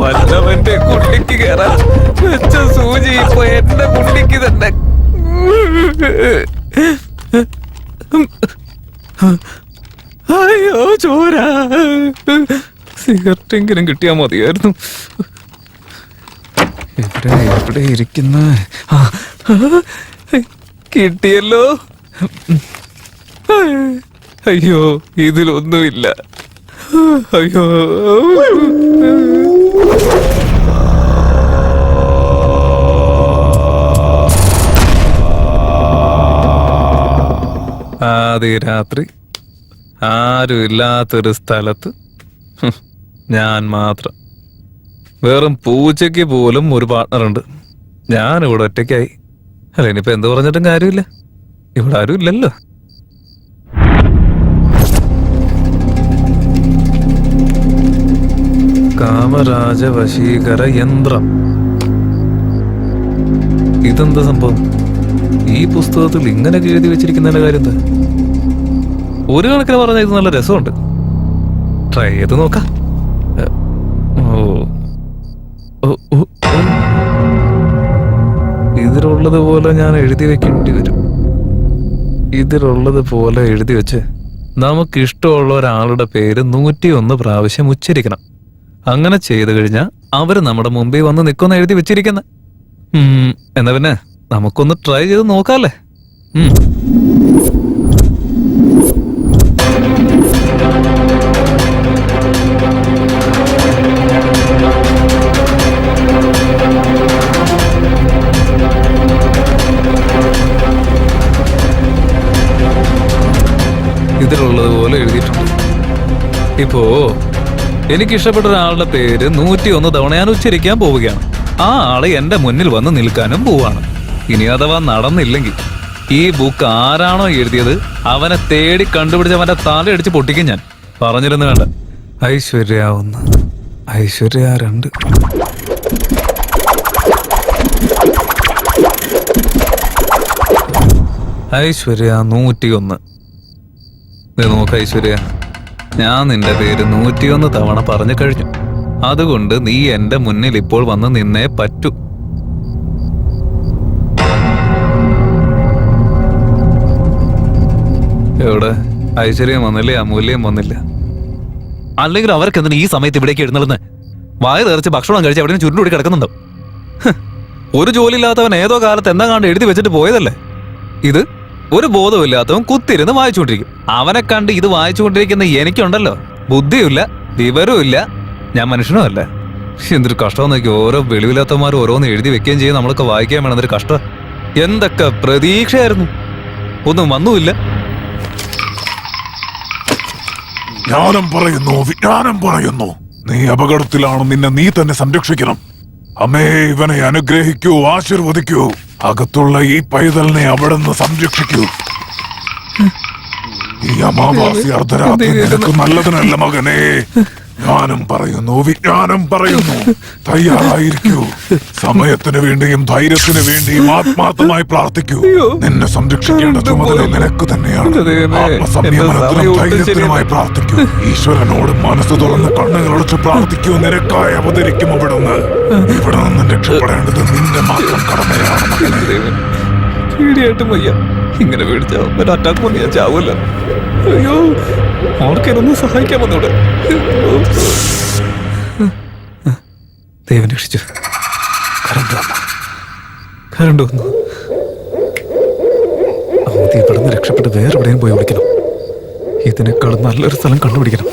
വല്ലവന്റെ കുണ്ടിക്ക് കേറാ വെച്ച സൂചി ഇപ്പൊ എന്റെ കുണ്ടിക്ക് തന്നെ. അയ്യോ ചോര. സിഗരറ്റെങ്കിലും കിട്ടിയാ മതിയായിരുന്നു. എവിടെ ഇരിക്കുന്ന? കിട്ടിയല്ലോ. അയ്യോ ഇതിലൊന്നുമില്ല. അയ്യോ ആദ്യ രാത്രി ആരുമില്ലാത്തൊരു സ്ഥലത്ത് ഞാൻ മാത്രം. വെറും പൂച്ചയ്ക്ക് പോലും ഒരു പാർട്ട്ണറുണ്ട്. ഞാനിവിടെ ഒറ്റയ്ക്കായി. അല്ല ഇനിയിപ്പോ എന്ത് പറഞ്ഞിട്ടും കാര്യമില്ല. ഇവിടെ ആരും ഇല്ലല്ലോ. കാമരാജ വശീകര യന്ത്രം. ഇതെന്താ സംഭവം? ഈ പുസ്തകത്തിൽ ഇങ്ങനെയൊക്കെ എഴുതി വെച്ചിരിക്കുന്നതിന്റെ കാര്യം എന്താ? ഒരു കണക്കിന് പറഞ്ഞാൽ ഇത് നല്ല രസമുണ്ട്. ട്രൈ ചെയ്ത് നോക്കാം. ഇതിലുള്ളത് പോലെ ഞാൻ എഴുതി വെക്കേണ്ടി വരും. ഇതിലുള്ളത് പോലെ എഴുതി വെച്ച് നമുക്കിഷ്ടമുള്ള ഒരാളുടെ പേര് 101 പ്രാവശ്യം ഉച്ചരിക്കണം. അങ്ങനെ ചെയ്തു കഴിഞ്ഞാൽ അവര് നമ്മുടെ മുമ്പിൽ വന്ന് നിൽക്കുന്ന എഴുതി വെച്ചിരിക്കുന്ന. എന്നാ പിന്നെ നമുക്കൊന്ന് ട്രൈ ചെയ്ത് നോക്കാല്ലേ? ഇതിലുള്ളത് പോലെ എഴുതിയിട്ടുണ്ട്. ഇപ്പോ എനിക്കിഷ്ടപ്പെട്ട ഒരാളുടെ പേര് 101 തവണ ഞാൻ ഉച്ചരിക്കാൻ പോവുകയാണ്. ആ ആള് എന്റെ മുന്നിൽ വന്ന് നിൽക്കാനും പോവാണ്. ഇനി അഥവാ നടന്നില്ലെങ്കിൽ ഈ ബുക്ക് ആരാണോ എഴുതിയത് അവനെ തേടി കണ്ടുപിടിച്ച് അവന്റെ തലയടിച്ച് പൊട്ടിക്കും ഞാൻ. പറഞ്ഞിരുന്നു വേണ്ട. ഐശ്വര്യ 1, ഐശ്വര്യ 2. ഐശ്വര്യ 101. നോക്ക ഐശ്വര്യ, ഞാൻ നിന്റെ പേര് 101 തവണ പറഞ്ഞു കഴിഞ്ഞു. അതുകൊണ്ട് നീ എന്റെ മുന്നിൽ ഇപ്പോൾ വന്ന് നിന്നേ പറ്റൂ. എവിടെ? ഐശ്വര്യം വന്നില്ലേ? അമൂല്യം വന്നില്ല. അല്ലെങ്കിൽ അവർക്ക് എന്തിനാ ഈ സമയത്ത് ഇവിടേക്ക് എഴുന്നള്ളുന്നത്? വായ തെറിച്ച് ഭക്ഷണം കഴിച്ച് എവിടെയും ചുരുണ്ടുകൂടി കിടക്കുന്നുണ്ടോ? ഒരു ജോലി ഇല്ലാത്തവൻ ഏതോ കാലത്ത് എന്താ കണ്ട് എഴുതി വെച്ചിട്ട് പോയതല്ലേ. ഇത് ഒരു ബോധമില്ലാത്തവൻ കുത്തിരുന്ന് വായിച്ചുകൊണ്ടിരിക്കും. അവനെ കണ്ട് ഇത് വായിച്ചുകൊണ്ടിരിക്കുന്ന എനിക്കുണ്ടല്ലോ ബുദ്ധിയുമില്ല, വിവരവുമില്ല, ഞാൻ മനുഷ്യനും അല്ല. എന്തൊരു കഷ്ടം നോക്കി. ഓരോ വെളിവില്ലാത്തവന്മാർ ഓരോന്ന് എഴുതി വെക്കുകയും ചെയ്യും. നമ്മളൊക്കെ വായിക്കാൻ വേണം. എന്തൊരു കഷ്ടം. എന്തൊക്കെ പ്രതീക്ഷയായിരുന്നു, ഒന്നും വന്നുമില്ല. ജ്ഞാനം പറയുന്നു, വിജ്ഞാനം പറയുന്നു. നീ അപകടത്തിലാണ്. നിന്നെ നീ തന്നെ സംരക്ഷിക്കണം. അമ്മേ, ഇവനെ അനുഗ്രഹിക്കൂ, ആശീർവദിക്കൂ. അകത്തുള്ള ഈ പൈതലിനെ അവിടെ നിന്ന് സംരക്ഷിക്കൂ. ഈ അമാവാസി അർദ്ധരാത്രി നിനക്ക് നല്ലതിനല്ല മകനെ. ജ്ഞാനം പറയുന്നു, വിജ്ഞാനം പറയുന്നു. തയ്യാറായിരിക്കൂ. സമയത്തിന് വേണ്ടിയും ധൈര്യത്തിന് വേണ്ടിയും ആത്മാർത്ഥമായി പ്രാർത്ഥിക്കൂ. നിന്നെ സംരക്ഷിക്കേണ്ട ചുമതല നിനക്ക് തന്നെയാണ്. ആത്മസംയമനത്തിനും ധൈര്യത്തിനുമായി പ്രാർത്ഥിക്കൂ. ഈശ്വരനോട് മനസ്സ് തുറന്ന് കണ്ണുകളടച്ച് പ്രാർത്ഥിക്കൂ. നിനക്കായി അവതരിക്കും അവിടുന്ന്. ഇവിടെ നിന്ന് രക്ഷപ്പെടേണ്ടത് നിന്റെ മാത്രം കടമയാണ് മകനെ. പേടിയായിട്ടും വയ്യ. ഇങ്ങനെ പേടിച്ചാ അറ്റാക്ക് വന്ന് ഞാൻ ചാവൂല. അയ്യോ, ആർക്കെന്നൊന്ന് സഹായിക്കാൻ വന്നൂടെ? ദൈവം രക്ഷിച്ചു. കറണ്ട് വന്നു. ആദ്യം ഇവിടെ നിന്ന് രക്ഷപ്പെട്ട് വേറെ എവിടെയും പോയി വിളിക്കണം. ഇതിനേക്കാളും നല്ലൊരു സ്ഥലം കണ്ടുപിടിക്കണം.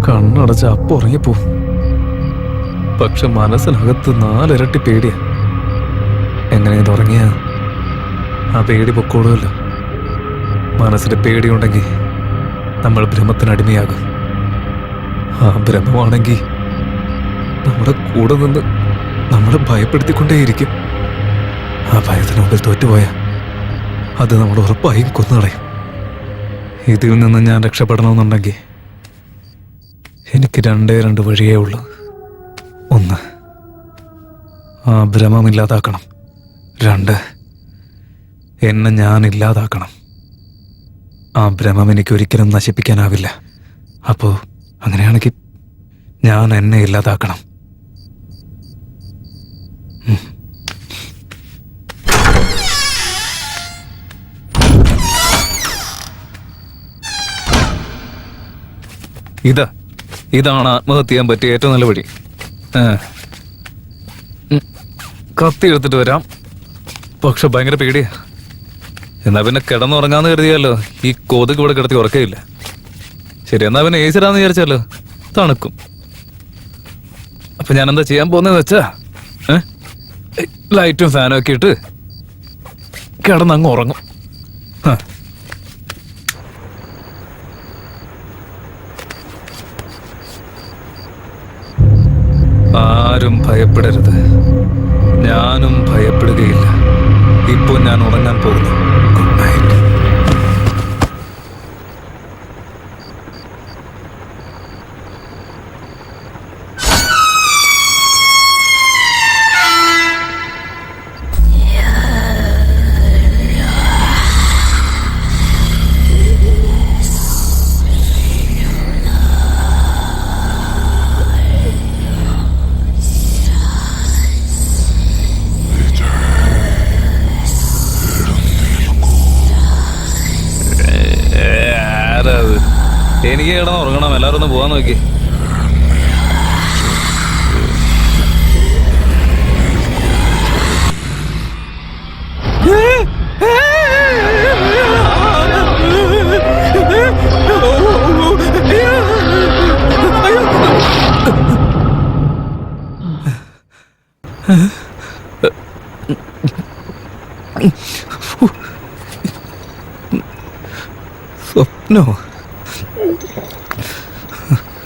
കണ്ണടച്ച് അപ്പൊ ഉറങ്ങിപ്പോ. പക്ഷെ മനസ്സിനകത്ത് 4 ഇരട്ടി പേടിയാ. എങ്ങനെ ഇത് ഉറങ്ങിയ ആ പേടി പൊക്കോളുമല്ലോ. മനസ്സിന് പേടിയുണ്ടെങ്കിൽ നമ്മൾ ഭ്രമത്തിനടിമയാകും. ആ ഭ്രമമാണെങ്കിൽ നമ്മുടെ കൂടെ നിന്ന് നമ്മളെ ഭയപ്പെടുത്തിക്കൊണ്ടേയിരിക്കും. ആ ഭയത്തിന് മുമ്പിൽ തോറ്റുപോയാ അത് നമ്മൾ ഉറപ്പായും കൊന്നുകളയും. ഇതിൽ നിന്ന് ഞാൻ രക്ഷപ്പെടണമെന്നുണ്ടെങ്കിൽ എനിക്ക് രണ്ട് വഴിയേ ഉള്ളൂ. ഒന്ന്, ആ ഭ്രമം ഇല്ലാതാക്കണം. 2, എന്നെ ഞാൻ ഇല്ലാതാക്കണം. ആ ഭ്രമം എനിക്ക് ഒരിക്കലും നശിപ്പിക്കാനാവില്ല. അപ്പോ അങ്ങനെയാണെങ്കിൽ ഞാൻ എന്നെ ഇല്ലാതാക്കണം. ഇതാണ് ആത്മഹത്യ ചെയ്യാൻ പറ്റിയ ഏറ്റവും നല്ല വഴി. കത്തി എടുത്തിട്ട് വരാം. പക്ഷെ ഭയങ്കര പേടിയാ. എന്നാ പിന്നെ കിടന്നുറങ്ങാന്ന് കരുതിയാലോ ഈ കൊതുക് ഇവിടെ കിടത്തി ഉറക്കയില്ല. ശരി, എന്നാ പിന്നെ ഏസിടാന്ന് വിചാരിച്ചാലോ തണുക്കും. അപ്പൊ ഞാൻ എന്താ ചെയ്യാൻ പോകുന്നതെന്ന് വെച്ചാ ലൈറ്റും ഫാനും ഒക്കെ ഇട്ട് കിടന്നങ്ങ് ഉറങ്ങും. ആരും ഭയപ്പെടരുത്. ഞാനും ഭയപ്പെടുകയില്ല. ഇപ്പോൾ ഞാൻ ഉറങ്ങാൻ പോകുന്നു. Good night. എനിക്ക് കിടന്ന് ഉറങ്ങണം. എല്ലാവരും ഒന്ന് പോവാൻ നോക്കി. സ്വപ്നോ?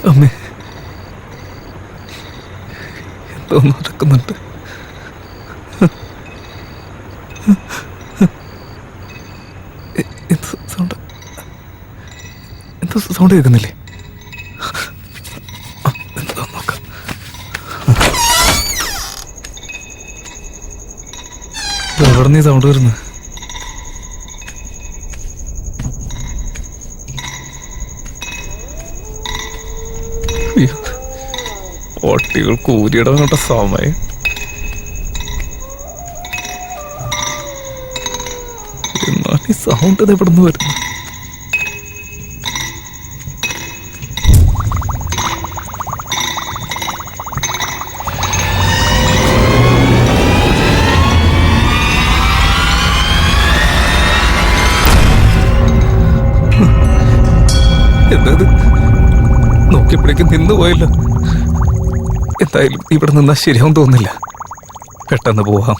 അമ്മേ, എന്തോ നടക്കുന്നുണ്ട്. എന്തോ സൗണ്ട് കേൾക്കുന്നില്ലേ? എന്തോ നോക്കാം. എവിടെ നീ സൗണ്ട് വരുന്നു? പട്ടികൾ കൂരിയിടാനുള്ള സമയം. എന്നാൽ ഈ സൗണ്ട് ഇത് എവിടെ നിന്ന് വരുന്നു? എന്തത്? നോക്കിയപ്പോഴേക്കും നിന്ന് പോയല്ലോ. എന്തായാലും ഇവിടെ നിന്നാ ശരിയാവും തോന്നുന്നില്ല. പെട്ടെന്ന് പോവാം.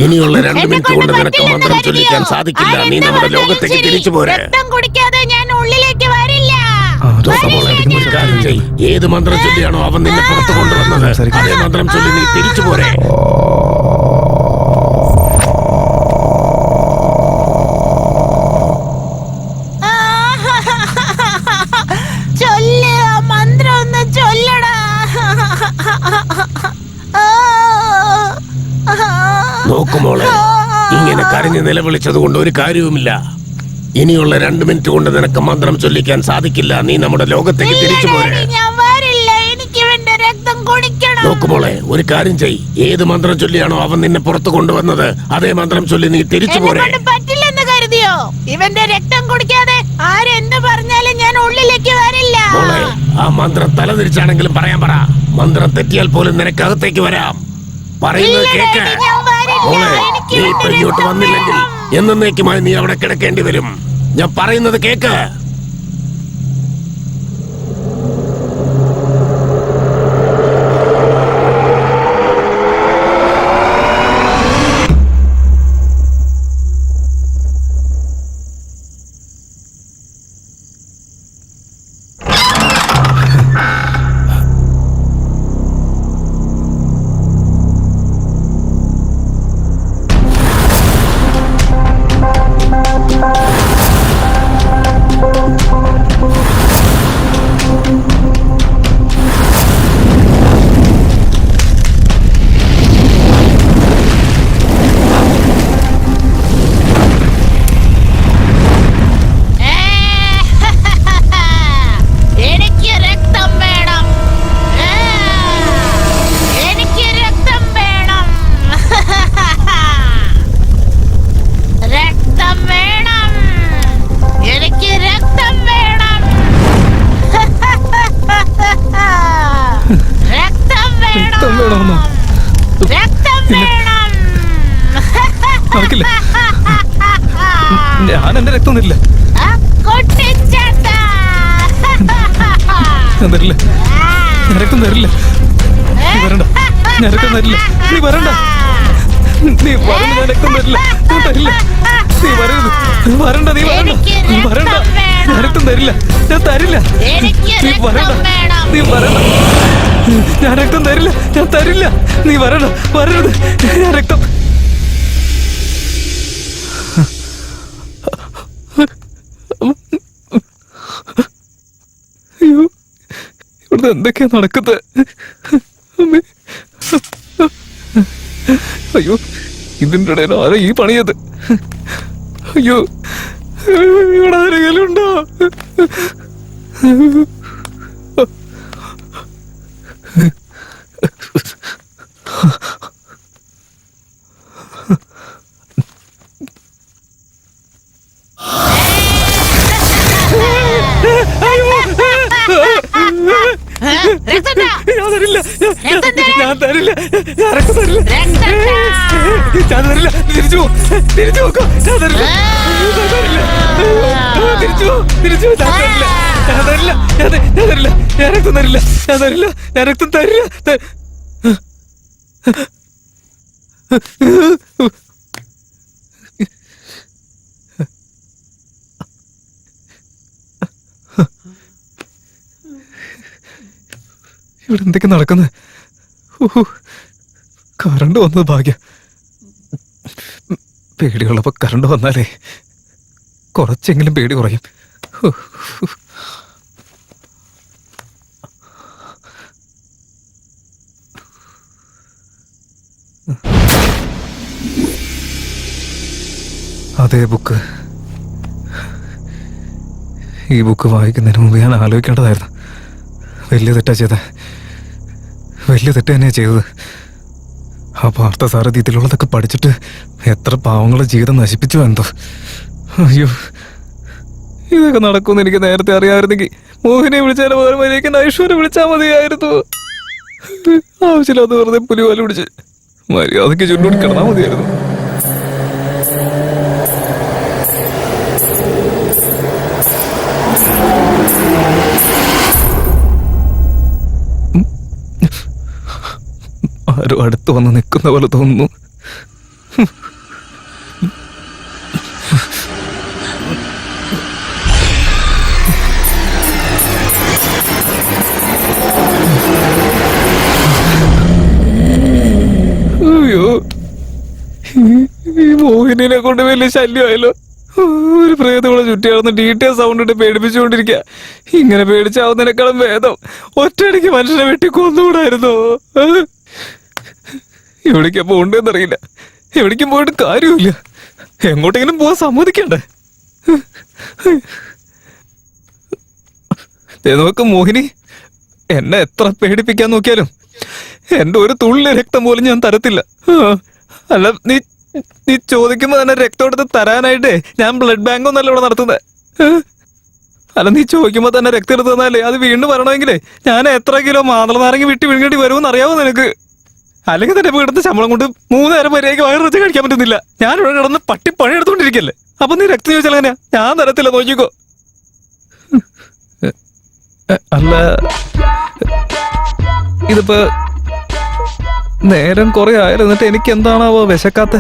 ഇനിയുള്ള 2 മിനിറ്റ് കൊണ്ട് നിനക്ക് മന്ത്രം ചൊല്ലിക്കാൻ സാധിക്കില്ല. നീ നമ്മുടെ ലോകത്തേക്ക് തിരിച്ചു പോരെ. രക്തം കുടിക്കാതെ ഞാൻ ഉള്ളിലേക്ക് വരില്ല. ഒരു കാര്യം ചെയ്യ്. ഏത് മന്ത്രം ചൊല്ലിയാണോ അവൻ നിന്നെ പുറത്തു കൊണ്ടുവന്നത് അതേ മന്ത്രം ചൊല്ലി നീ തിരിച്ചു പോരെ. ചൊല്ല്, ആ മന്ത്രം ഒന്ന് ചൊല്ലടാ. നോക്കുമോളെ, ഇങ്ങനെ കരഞ്ഞ് നിലവിളിച്ചത് കൊണ്ട് ഒരു കാര്യവുമില്ല. ഇനിയുള്ള 2 മിനിറ്റ് കൊണ്ട് നിനക്ക് മന്ത്രം ചൊല്ലിക്കാൻ സാധിക്കില്ല. നീ നമ്മുടെ ലോകത്തേക്ക് തിരിച്ചു പോരെ. ഞാൻ വരില്ല, എനിക്ക് ഇവന്റെ രക്തം കുടിക്കണം. നോക്കുമോളെ, ഒരു കാര്യം ചെയ്യ്. ഏത് മന്ത്രം ചൊല്ലിയാണോ അവൻ നിന്നെ പുറത്തു കൊണ്ടുവന്നത് അതേ മന്ത്രം ചൊല്ലി നീ തിരിച്ചു പോരെ. എന്നെക്കൊണ്ട് പറ്റില്ലെന്ന് കരുതിയോ? ഇവന്റെ രക്തം കുടിക്കാതെ ആരെന്ത് പറഞ്ഞാലും ഞാൻ ഉള്ളിലേക്ക് വരില്ല. മോളെ, ആ മന്ത്രം തലതിരിച്ചാണെങ്കിലും പറയാൻ പറ. മന്ത്രം തെറ്റിയാൽ പോലും നിനക്കകത്തേക്ക് വരാം. പറയുന്നത് കേക്ക്. ഞാൻ വരില്ല. മോളെ, എനിക്ക് നീ ഇപ്പൊ ഇങ്ങോട്ട് വന്നില്ലെങ്കിൽ എന്നേക്കുമായി നീ അവിടെ കിടക്കേണ്ടി വരും. ഞാൻ പറയുന്നത് കേക്ക്. നടക്കില്ല. ഞാൻ എന്റെ രക്തം തരില്ല. ഞാൻ തരില്ല. ഞാൻ രക്തം തരില്ല. നീ വരണ്ട. ഞാൻ രക്തം തരില്ല. നീ വരണ്ട. നീ വരണ്ട. ഞാൻ രക്തം തരില്ല. ഞാൻ തരില്ല. നീ വരരുത്. വരണ്ട. നീ വരണ്ട. നീ വരണ്ട. ഞാൻ രക്തം തരില്ല. ഞാൻ തരില്ല. നീ വരണ്ട. നീ വരണ്ട. ഞാൻ രക്തം തരില്ല. ഞാൻ തരില്ല. നീ വരണ്ട. വരരുത്. ഞാൻ രക്തം. അയ്യോ, ഇവിടുന്ന് എന്തൊക്കെയാ നടക്കുന്നത്? അയ്യോ, ഇതിൻ്റെ ഇടയിൽ ആരാ ഈ പണിയത്? അയ്യോ, ഇവിടെ ആരെങ്കിലും ഉണ്ടോ? ഞാൻ തരില്ല. ഞാൻ തരില്ല. ഞാൻ രക്തം തരില്ല. ഞാൻ തരില്ല. തിരിച്ചു പോ. തിരിച്ചു നോക്കോ. ഞാൻ തരില്ല. ഞാൻ തരില്ല. തിരിച്ചു പോ. തിരിച്ചു പോ. ഞാൻ തരില്ല. ഞാൻ തരില്ല. ഞാൻ തരില്ല. ഞാൻ രക്തം തരില്ല. ഞാൻ തരില്ല. ഞാൻ രക്തം തരില്ല. ഇവിടെ എന്തൊക്കെ നടക്കുന്നത്? കറണ്ട് വന്നത് ഭാഗ്യം. പേടിയുള്ളപ്പോ കറണ്ട് വന്നാലേ കുറച്ചെങ്കിലും പേടി കുറയും. അതേ ബുക്ക്. ഈ ബുക്ക് വായിക്കുന്നതിന് മുമ്പ് ഞാൻ ആലോചിക്കേണ്ടതായിരുന്നു. വലിയ തെറ്റാ ചെയ്തത്. വലിയ തെറ്റ് തന്നെയാ ചെയ്തത്. ആ പാർത്ഥ സാരഥി ഇതിലുള്ളതൊക്കെ പഠിച്ചിട്ട് എത്ര പാവങ്ങളുടെ ജീവിതം നശിപ്പിച്ചു എന്തോ. അയ്യോ, ഇതൊക്കെ നടക്കുമെന്ന് എനിക്ക് നേരത്തെ അറിയാമായിരുന്നെങ്കിൽ മോഹിനെ വിളിച്ചാലും വേറെ മര്യാദയ്ക്ക് ഐശ്വര്യ വിളിച്ചാൽ മതിയായിരുന്നു. ആവശ്യമില്ലാതെ വെറുതെ പുലിവാല പിടിച്ച് മര്യാദയ്ക്ക് ചുരുട്ടി കിടന്നാൽ മതിയായിരുന്നു. ആരോ അടുത്ത് വന്ന് നിൽക്കുന്ന പോലെ തോന്നുന്നു. ഈ മോഹിനിനെ കൊണ്ട് വലിയ ശല്യമായല്ലോ. ഒരു പ്രേതങ്ങളെ ചുറ്റിയാണെന്ന് ഡീറ്റെയിൽ സൗണ്ട് ഇട്ട് പേടിപ്പിച്ചുകൊണ്ടിരിക്കുക. ഇങ്ങനെ പേടിച്ചാവുന്നതിനേക്കാളും ഭേദം ഒറ്റയടിക്ക് മനുഷ്യനെ വെട്ടി കൊന്നുകൂടായിരുന്നോ? എവിടേക്കാ പോകണ്ടെന്നറിയില്ല. എവിടേക്കും പോയിട്ട് കാര്യമില്ല. എങ്ങോട്ടെങ്കിലും പോവാൻ സമ്മതിക്കണ്ടേ? നോക്ക് മോഹിനി, എന്നെ എത്ര പേടിപ്പിക്കാൻ നോക്കിയാലും എന്റെ ഒരു തുള്ളി രക്തം പോലും ഞാൻ തരത്തില്ല. അല്ല, നീ ചോദിക്കുമ്പോ തന്നെ രക്തം എടുത്ത് തരാനായിട്ടേ ഞാൻ ബ്ലഡ് ബാങ്ക് ഒന്നല്ല ഇവിടെ നടത്തുന്നത്. അല്ല, നീ ചോദിക്കുമ്പോ തന്നെ രക്തം എടുത്ത് തന്നാലേ അത് വീണ്ടും വരണമെങ്കിലേ ഞാൻ എത്ര കിലോ മാതളനാരങ്ങ വിട്ട് വിഴുങ്ങേണ്ടി വരുമെന്ന് അറിയാവോ നിനക്ക്? അല്ലെങ്കിൽ തന്നെ വീടത്തെ ശമ്പളം കൊണ്ട് 3 നേരം മര്യാദയ്ക്ക് വയറ് വെച്ച് കഴിക്കാൻ പറ്റുന്നില്ല. ഞാൻ ഇവിടെ കിടന്ന് പട്ടി പണി എടുത്തോണ്ടിരിക്കല്ലേ. അപ്പൊ നീ രക്തം ചോദിച്ചാൽ എങ്ങനെയാ? ഞാൻ തരത്തില്ല, നോക്കിക്കോ. അല്ല, ഇതിപ്പോ നേരം കുറെ ആയിരുന്നിട്ട് എനിക്ക് എന്താണാവോ വിശക്കാത്ത?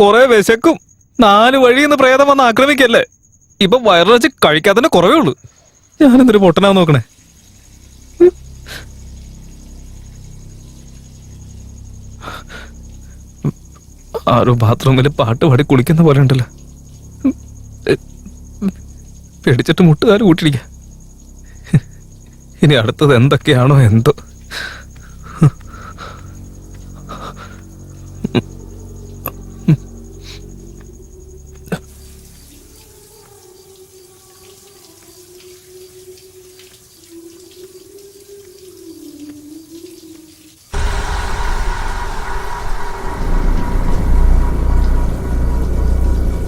കൊറേ വിശക്കും. 4 വഴിന്ന് പ്രേതം വന്ന് ആക്രമിക്കല്ലേ. ഇപ്പൊ വയറിറച്ച് കഴിക്കാത്തന്നെ കുറവേ ഉള്ളൂ. ഞാനെന്തൊരു പൊട്ടനാ നോക്കണേ. ആരോ ബാത്റൂമിൽ പാട്ട് പാടി കുളിക്കുന്ന പോലെ ഉണ്ടല്ലോ. പേടിച്ചിട്ട് മുട്ടുകാര് കൂട്ടിരിക്ക. ഇനി അടുത്തത് എന്തൊക്കെയാണോ എന്തോ.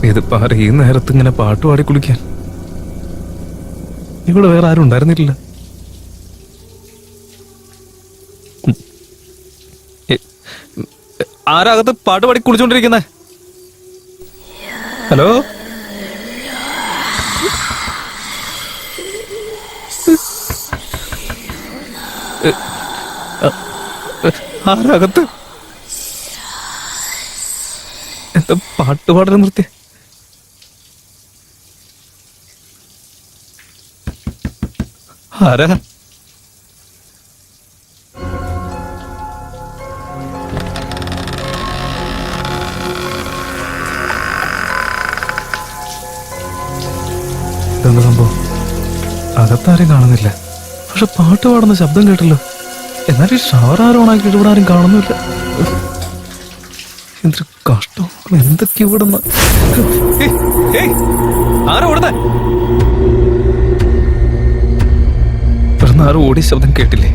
ഇതിപ്പോ ആരെ ഈ നേരത്ത് ഇങ്ങനെ പാട്ട് പാടി കുളിക്കാൻ? ഇവിടെ വേറെ ആരും ഉണ്ടായിരുന്നില്ല. ആരാകത്ത് പാട്ട് പാടി കുളിച്ചോണ്ടിരിക്കുന്നേ? ഹലോ, ആരാകത്ത്? എന്താ പാട്ട് പാടുന്ന നിർത്തിയ? ആരാ? എന്താ സംഭവം? അകത്താരും കാണുന്നില്ല, പക്ഷെ പാട്ട് പാടുന്ന ശബ്ദം കേട്ടല്ലോ. എന്നാലും ഷവർ ആരും ഓണാക്കിയിട്ട് ഇവിടെ ആരും കാണുന്നില്ല. എന്തൊരു കഷ്ടം! എന്തൊക്കെ ഇവിടെ ആരും ഓടുന്നേ? ആരും ഓടിയ ശബ്ദം കേട്ടില്ലേ?